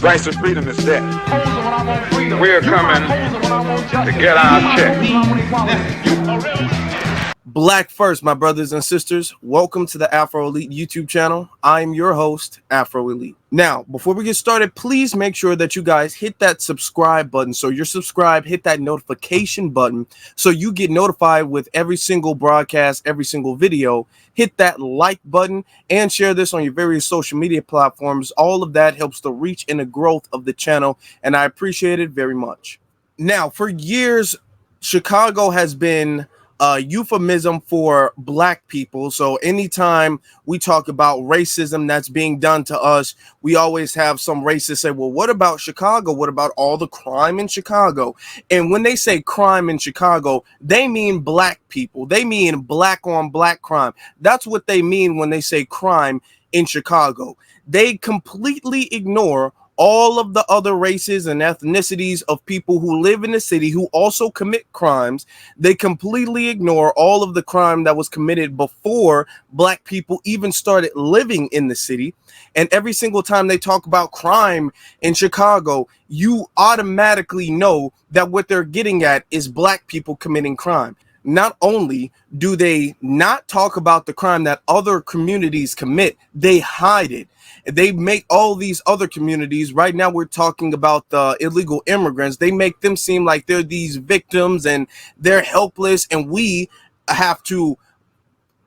Rights to freedom is dead. We're coming to get our check. Black first, my brothers and sisters. Welcome to the Afro Elite YouTube channel. I'm your host, Afro Elite. Now, before we get started, please make sure that you guys hit that subscribe button. So you're subscribed, hit that notification button so you get notified with every single broadcast, every single video. Hit that like button and share this on your various social media platforms. All of that helps the reach and the growth of the channel, and I appreciate it very much. Now, for years, Chicago has been a euphemism for black people. So anytime we talk about racism that's being done to us, we always have some racists say, well, what about Chicago? What about all the crime in Chicago? And when they say crime in Chicago, they mean black people. They mean black on black crime. That's what they mean when they say crime in Chicago. They completely ignore all of the other races and ethnicities of people who live in the city who also commit crimes. They completely ignore all of the crime that was committed before black people even started living in the city. And every single time they talk about crime in Chicago, you automatically know that what they're getting at is black people committing crime. Not only do they not talk about the crime that other communities commit, they hide it. They make all these other communities, right now we're talking about the illegal immigrants, they make them seem like they're these victims and they're helpless, and we have to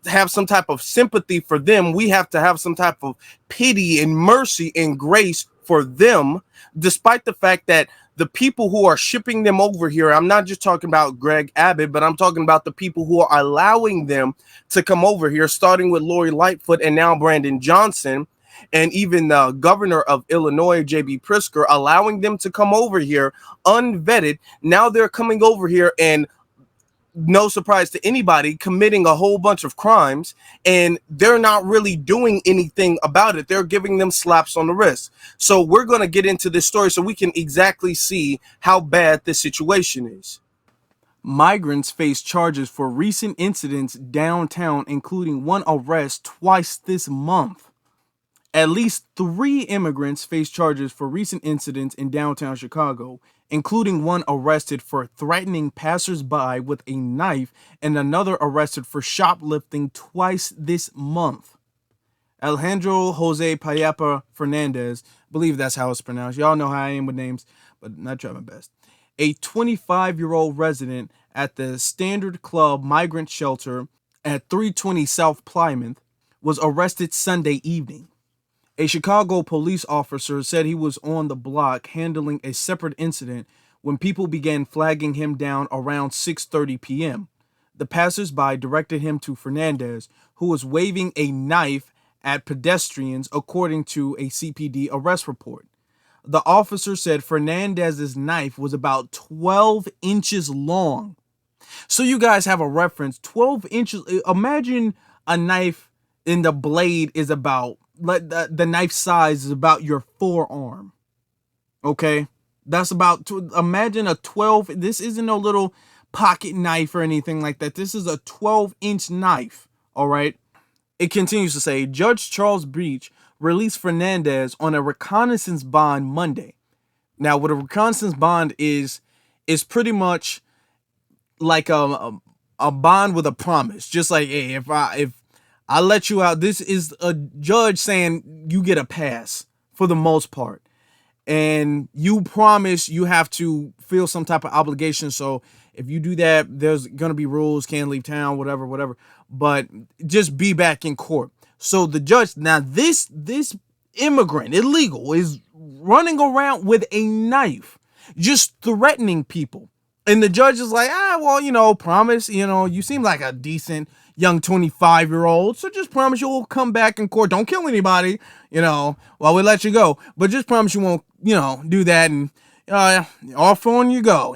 have some type of sympathy for them. We have to have some type of pity and mercy and grace for them, despite the fact that the people who are shipping them over here, I'm not just talking about Greg Abbott, but I'm talking about the people who are allowing them to come over here, starting with Lori Lightfoot and now Brandon Johnson, and even the governor of Illinois, J.B. Pritzker, allowing them to come over here unvetted. Now they're coming over here and, no surprise to anybody, committing a whole bunch of crimes, and they're not really doing anything about it. They're giving them slaps on the wrist. So we're going to get into this story so we can exactly see how bad this situation is. Migrants face charges for recent incidents downtown, including one arrest twice this month. At least 3 immigrants face charges for recent incidents in downtown Chicago, including one arrested for threatening passersby with a knife and another arrested for shoplifting twice this month. Alejandro Jose Payapa Fernandez, I believe that's how it's pronounced. Y'all know how I am with names, but not trying my best. A 25-year-old resident at the Standard Club Migrant Shelter at 320 South Plymouth was arrested Sunday evening. A Chicago police officer said he was on the block handling a separate incident when people began flagging him down around 6:30 p.m. The passersby directed him to Fernandez, who was waving a knife at pedestrians, according to a CPD arrest report. The officer said Fernandez's knife was about 12 inches long. So you guys have a reference, 12 inches. Imagine a knife and the blade is about, the knife size is about your forearm. Okay, that's about, imagine a 12. This isn't a little pocket knife or anything like that. This is a 12-inch knife. All right. It continues to say, Judge Charles Beach released Fernandez on a reconnaissance bond Monday. Now, what a reconnaissance bond is pretty much like a bond with a promise. Just like, hey, if I let you out, this is a judge saying you get a pass for the most part. And you promise you have to feel some type of obligation. So if you do that, there's going to be rules, can't leave town, whatever. But just be back in court. So the judge, now this immigrant, illegal, is running around with a knife, just threatening people. And the judge is like, well, promise, you seem like a decent young 25-year-old, so just promise you'll come back in court. Don't kill anybody, while we let you go. But just promise you won't, do that, and off on you go.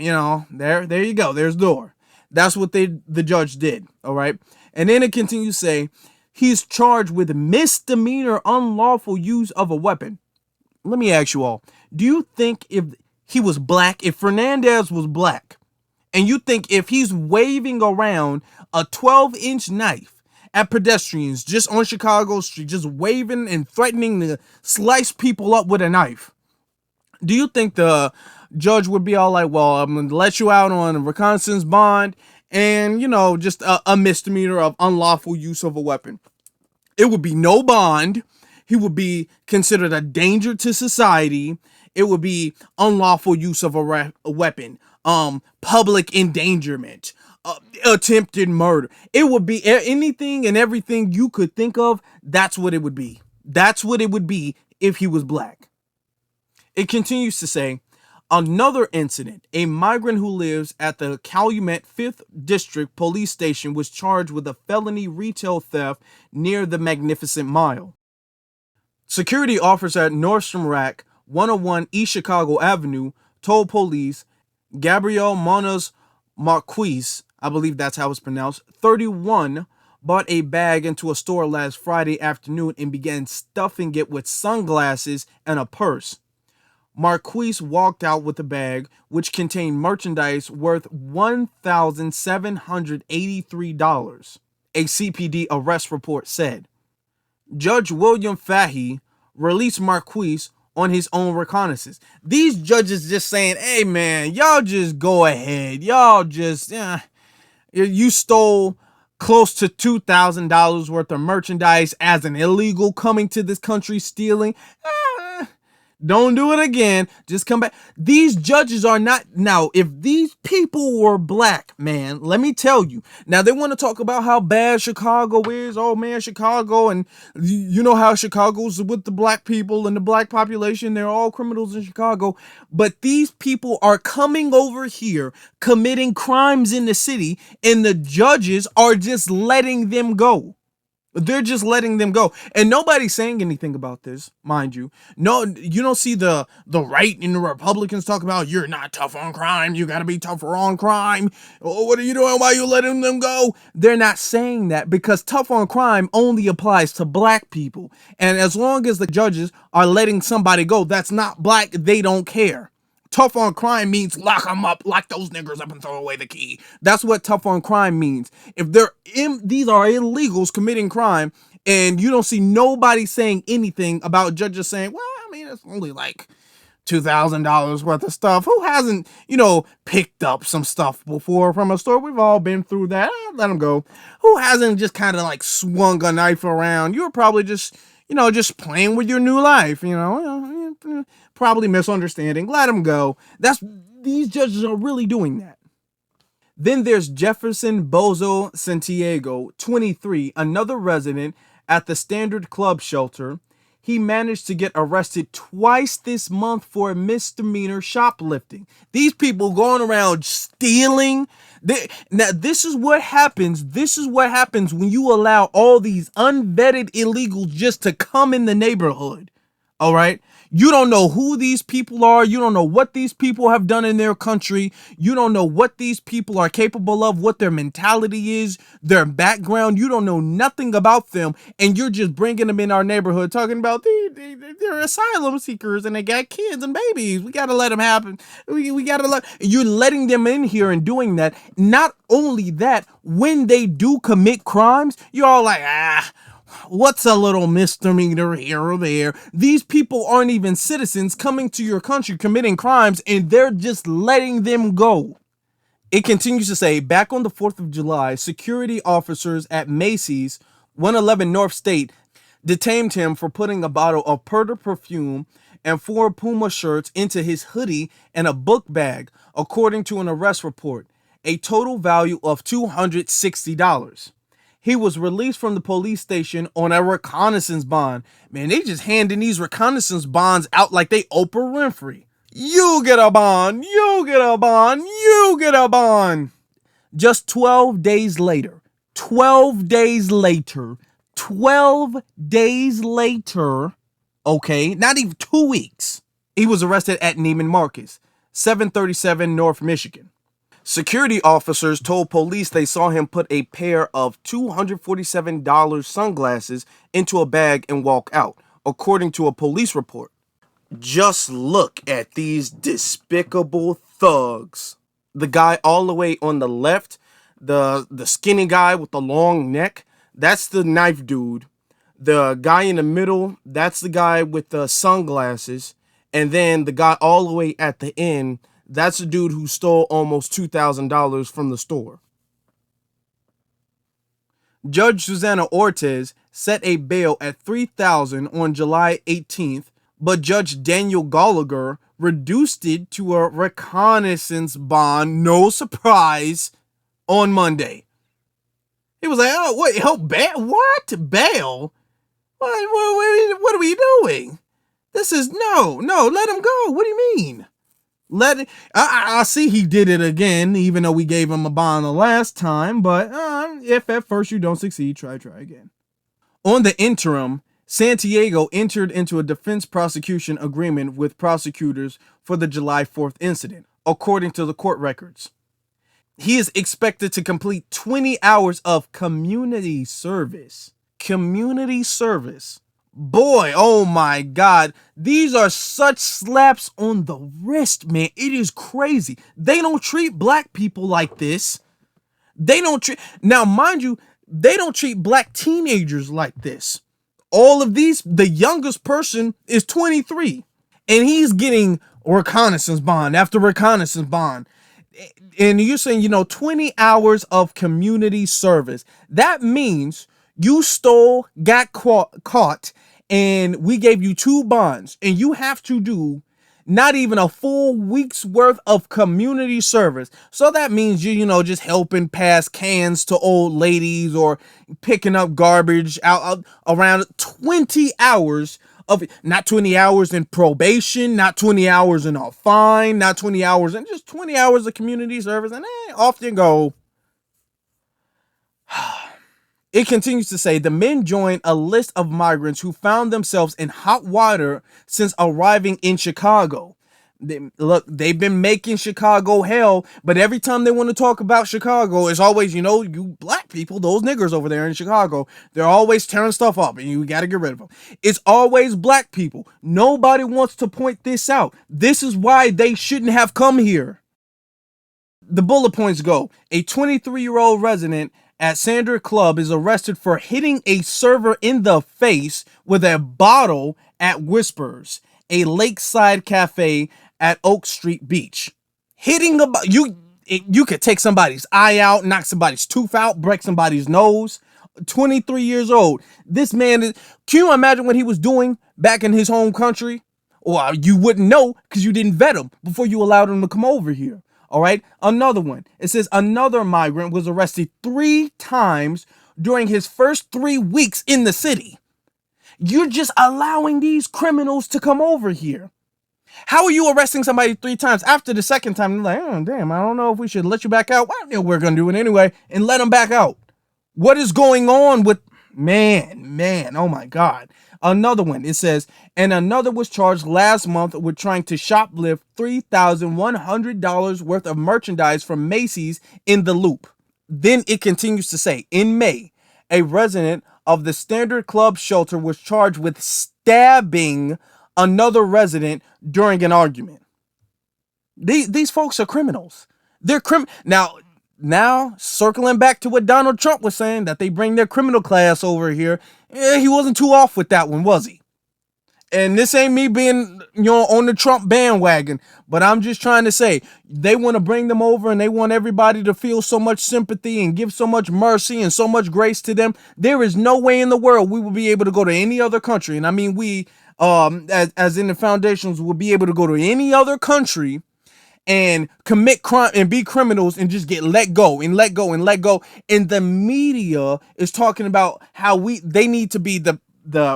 There you go. There's the door. That's what the judge did. All right. And then it continues to say he's charged with misdemeanor unlawful use of a weapon. Let me ask you all, do you think if he was black, if Fernandez was black, and you think if he's waving around a 12-inch knife at pedestrians just on Chicago Street, just waving and threatening to slice people up with a knife, Do you think the judge would be all like, well, I'm going to let you out on a reconnaissance bond and, just a misdemeanor of unlawful use of a weapon? It would be no bond. He would be considered a danger to society. It would be unlawful use of a weapon, public endangerment, attempted murder. It would be anything and everything you could think of. That's what it would be. That's what it would be if he was black. It continues to say, another incident, a migrant who lives at the Calumet 5th District Police Station was charged with a felony retail theft near the Magnificent Mile. Security officers at Nordstrom Rack, 101 East Chicago Avenue, told police Gabriel Monas Marquise, I believe that's how it's pronounced, 31, bought a bag into a store last Friday afternoon and began stuffing it with sunglasses and a purse. Marquise walked out with a bag which contained merchandise worth $1,783, a CPD arrest report said. Judge William Fahey released Marquise on his own reconnaissance. These judges just saying, hey man, y'all just go ahead. Y'all just, you stole close to $2,000 worth of merchandise as an illegal coming to this country stealing. Don't do it again. Just come back. These judges are not. Now, if these people were black, man, let me tell you. Now, they want to talk about how bad Chicago is. Oh, man, Chicago. And you know how Chicago's with the black people and the black population. They're all criminals in Chicago. But these people are coming over here, committing crimes in the city, and the judges are just letting them go. They're just letting them go. And nobody's saying anything about this, mind you. No, you don't see the right and the Republicans talk about you're not tough on crime. You got to be tougher on crime. Oh, what are you doing? Why are you letting them go? They're not saying that because tough on crime only applies to black people. And as long as the judges are letting somebody go that's not black, they don't care. Tough on crime means lock them up, lock those niggers up and throw away the key. That's what tough on crime means. If these are illegals committing crime and you don't see nobody saying anything about judges saying, well, I mean, it's only like $2,000 worth of stuff. Who hasn't, picked up some stuff before from a store? We've all been through that. Let them go. Who hasn't just kind of like swung a knife around? You're probably just, just playing with your new life, probably misunderstanding. Let them go. These judges are really doing that. Then there's Jefferson Bozo Santiago, 23, another resident at the Standard Club shelter. He managed to get arrested twice this month for misdemeanor shoplifting. These people going around stealing. Now, this is what happens. This is what happens when you allow all these unvetted illegals just to come in the neighborhood. All right. You don't know who these people are. You don't know what these people have done in their country. You don't know what these people are capable of, what their mentality is, their background. You don't know nothing about them. And you're just bringing them in our neighborhood talking about they're asylum seekers and they got kids and babies. We got to let them happen. We got to you're letting them in here and doing that. Not only that, when they do commit crimes, you're all like, what's a little misdemeanor here or there? These people aren't even citizens coming to your country committing crimes, and they're just letting them go. It continues to say, back on the 4th of July, security officers at Macy's, 111 North State, detained him for putting a bottle of Perter perfume and 4 Puma shirts into his hoodie and a book bag, according to an arrest report, a total value of $260. He was released from the police station on a reconnaissance bond. Man, they just handing these reconnaissance bonds out like they Oprah Winfrey. You get a bond, you get a bond, you get a bond. Just 12 days later, 12 days later, okay, not even 2 weeks, he was arrested at Neiman Marcus, 737 North Michigan. Security officers told police they saw him put a pair of $247 sunglasses into a bag and walk out, according to a police report. Just look at these despicable thugs. The guy all the way on the left, the skinny guy with the long neck, that's the knife dude. The guy in the middle, that's the guy with the sunglasses. And then the guy all the way at the end, that's a dude who stole almost $2,000 from the store. Judge Susanna Ortiz set a bail at $3,000 on July 18th, but Judge Daniel Gallagher reduced it to a reconnaissance bond, no surprise, on Monday. He was like, oh, wait, help, bail? What? Bail? What are we doing? This is, no, let him go. What do you mean? Let it, I see he did it again, even though we gave him a bond the last time, but if at first you don't succeed, try again. On the interim, Santiago entered into a defense prosecution agreement with prosecutors for the July 4th incident, according to the court records. He is expected to complete 20 hours of community service. Community service. Boy, oh my God. These are such slaps on the wrist, man. It is crazy. They don't treat black people like this. They don't treat, now mind you, they don't treat black teenagers like this. All of these, the youngest person is 23, and he's getting reconnaissance bond after reconnaissance bond. And you're saying, 20 hours of community service. That means you stole, got caught, and we gave you 2 bonds, and you have to do not even a full week's worth of community service. So that means you just helping pass cans to old ladies or picking up garbage out around 20 hours of, not 20 hours in probation, not 20 hours in a fine, not 20 hours, and just 20 hours of community service, and off you go. It continues to say the men joined a list of migrants who found themselves in hot water since arriving in Chicago. They've been making Chicago hell, but every time they want to talk about Chicago, it's always, you black people, those niggers over there in Chicago, they're always tearing stuff up and you got to get rid of them. It's always black people. Nobody wants to point this out. This is why they shouldn't have come here. The bullet points go. A 23-year-old resident at Sandra Club is arrested for hitting a server in the face with a bottle at Whispers, a lakeside cafe at Oak Street Beach. Hitting you could take somebody's eye out, knock somebody's tooth out, break somebody's nose. 23 years old. This man is, can you imagine what he was doing back in his home country? Or you wouldn't know because you didn't vet him before you allowed him to come over here. All right, another one. It says another migrant was arrested 3 times during his first 3 weeks in the city. You're just allowing these criminals to come over here. How are you arresting somebody 3 times? After the second time, they're like, oh, damn, I don't know if we should let you back out. Well, we're going to do it anyway and let them back out. What is going on with, man, oh my God. Another one, it says, and another was charged last month with trying to shoplift $3,100 worth of merchandise from Macy's in the Loop. Then it continues to say, in May, a resident of the Standard Club shelter was charged with stabbing another resident during an argument. These folks are criminals. They're Now, circling back to what Donald Trump was saying, that they bring their criminal class over here, he wasn't too off with that one, was he? And this ain't me being, on the Trump bandwagon, but I'm just trying to say, they want to bring them over and they want everybody to feel so much sympathy and give so much mercy and so much grace to them. There is no way in the world we will be able to go to any other country. And I mean, we, as in the foundations, will be able to go to any other country and commit crime and be criminals and just get let go. And the media is talking about how they need to be, the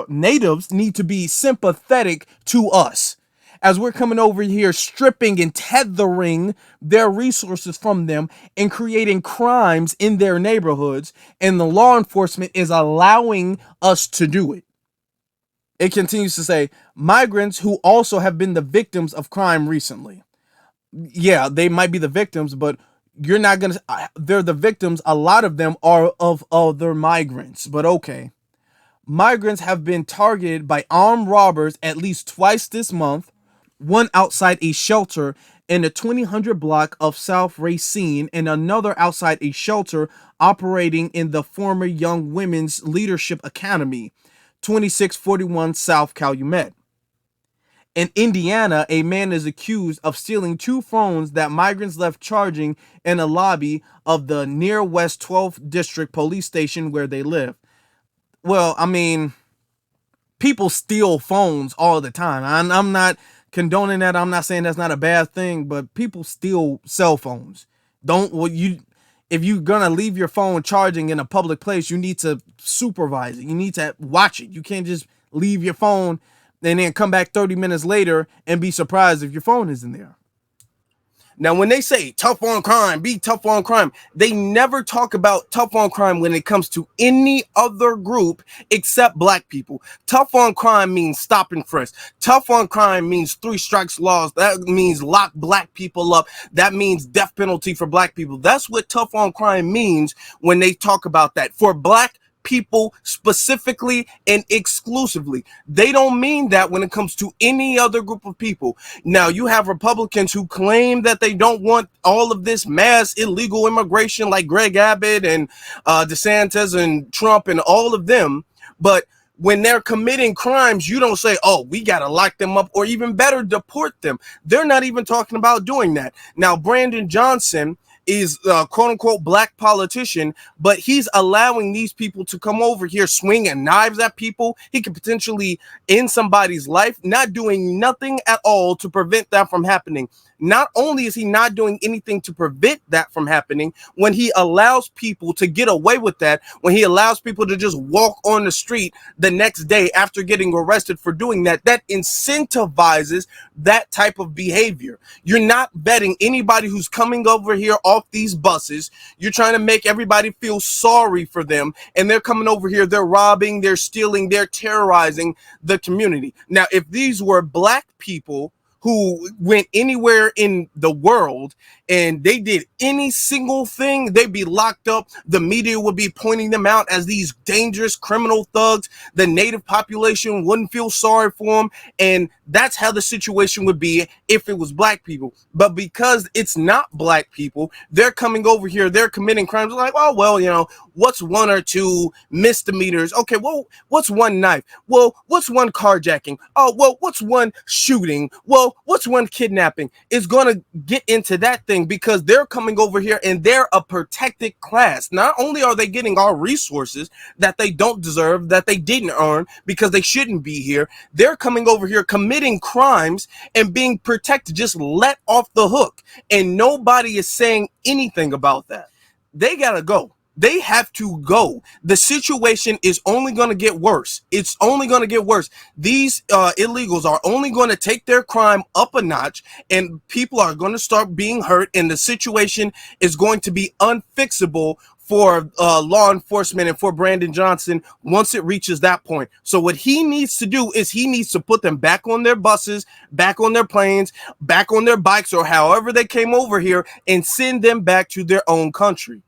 natives need to be sympathetic to us as we're coming over here stripping and tethering their resources from them and creating crimes in their neighborhoods, and the law enforcement is allowing us to do it. It continues to say, migrants who also have been the victims of crime recently. Yeah, they might be the victims, but they're the victims. A lot of them are of other migrants, but okay. Migrants have been targeted by armed robbers at least twice this month, one outside a shelter in the 2000 block of South Racine and another outside a shelter operating in the former Young Women's Leadership Academy, 2641 South Calumet. In Indiana, a man is accused of stealing 2 phones that migrants left charging in a lobby of the near West 12th District police station where they live. Well, I mean, people steal phones all the time. I'm not condoning that. I'm not saying that's not a bad thing, but people steal cell phones. If you're gonna leave your phone charging in a public place, you need to supervise it. You need to watch it. You can't just leave your phone and then come back 30 minutes later and be surprised if your phone isn't there. Now, when they say tough on crime, be tough on crime, they never talk about tough on crime when it comes to any other group except black people. Tough on crime means stop and frisk. Tough on crime means 3 strikes laws. That means lock black people up. That means death penalty for black people. That's what tough on crime means when they talk about that. For black people specifically and exclusively. They don't mean that when it comes to any other group of people. Now, you have Republicans who claim that they don't want all of this mass illegal immigration like Greg Abbott and DeSantis and Trump and all of them. But when they're committing crimes, you don't say, oh, we got to lock them up or even better, deport them. They're not even talking about doing that. Now, Brandon Johnson is a quote unquote black politician, but he's allowing these people to come over here swinging knives at people. He could potentially end somebody's life, not doing nothing at all to prevent that from happening. Not only is he not doing anything to prevent that from happening, when he allows people to get away with that, when he allows people to just walk on the street the next day after getting arrested for doing that, that incentivizes that type of behavior. You're not vetting anybody who's coming over here off these buses. You're trying to make everybody feel sorry for them, and they're coming over here, they're robbing, they're stealing, they're terrorizing the community. Now, if these were black people who went anywhere in the world and they did any single thing, they'd be locked up. The media would be pointing them out as these dangerous criminal thugs. The native population wouldn't feel sorry for them. And that's how the situation would be if it was black people. But because it's not black people, they're coming over here, they're committing crimes. Like, oh, well, you know, what's 1 or 2 misdemeanors? Okay, well, what's 1 knife? Well, what's 1 carjacking? Oh, well, what's 1 shooting? Well, what's 1 kidnapping? It's going to get into that thing because they're coming over here and they're a protected class. Not only are they getting our resources that they don't deserve, that they didn't earn because they shouldn't be here, they're coming over here committing crimes and being protected, just let off the hook. And nobody is saying anything about that. They got to go. They have to go. The situation is only going to get worse. It's only going to get worse. These illegals are only going to take their crime up a notch, and people are going to start being hurt, and the situation is going to be unfixable for law enforcement and for Brandon Johnson once it reaches that point. So what he needs to do is he needs to put them back on their buses, back on their planes, back on their bikes, or however they came over here, and send them back to their own country.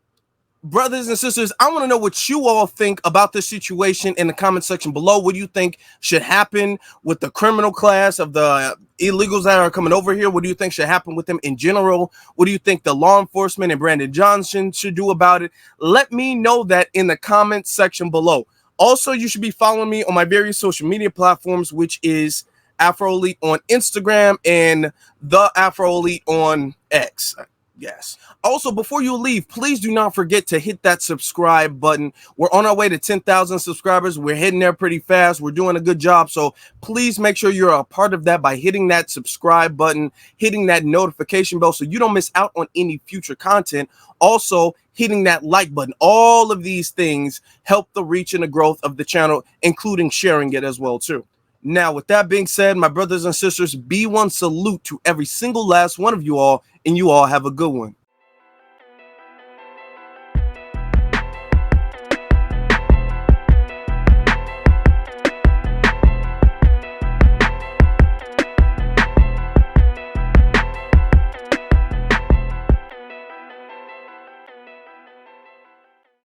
Brothers and sisters, I want to know what you all think about this situation in the comment section below. What do you think should happen with the criminal class of the illegals that are coming over here? What do you think should happen with them in general? What do you think the law enforcement and Brandon Johnson should do about it? Let me know that in the comment section below. Also, you should be following me on my various social media platforms, which is Afro Elite on Instagram and the Afro Elite on X. Yes. Also, before you leave, please do not forget to hit that subscribe button. We're on our way to 10,000 subscribers. We're heading there pretty fast. We're doing a good job. So please make sure you're a part of that by hitting that subscribe button, hitting that notification bell so you don't miss out on any future content. Also, hitting that like button. All of these things help the reach and the growth of the channel, including sharing it as well, too. Now, with that being said, my brothers and sisters, be one salute to every single last one of you all, and you all have a good one.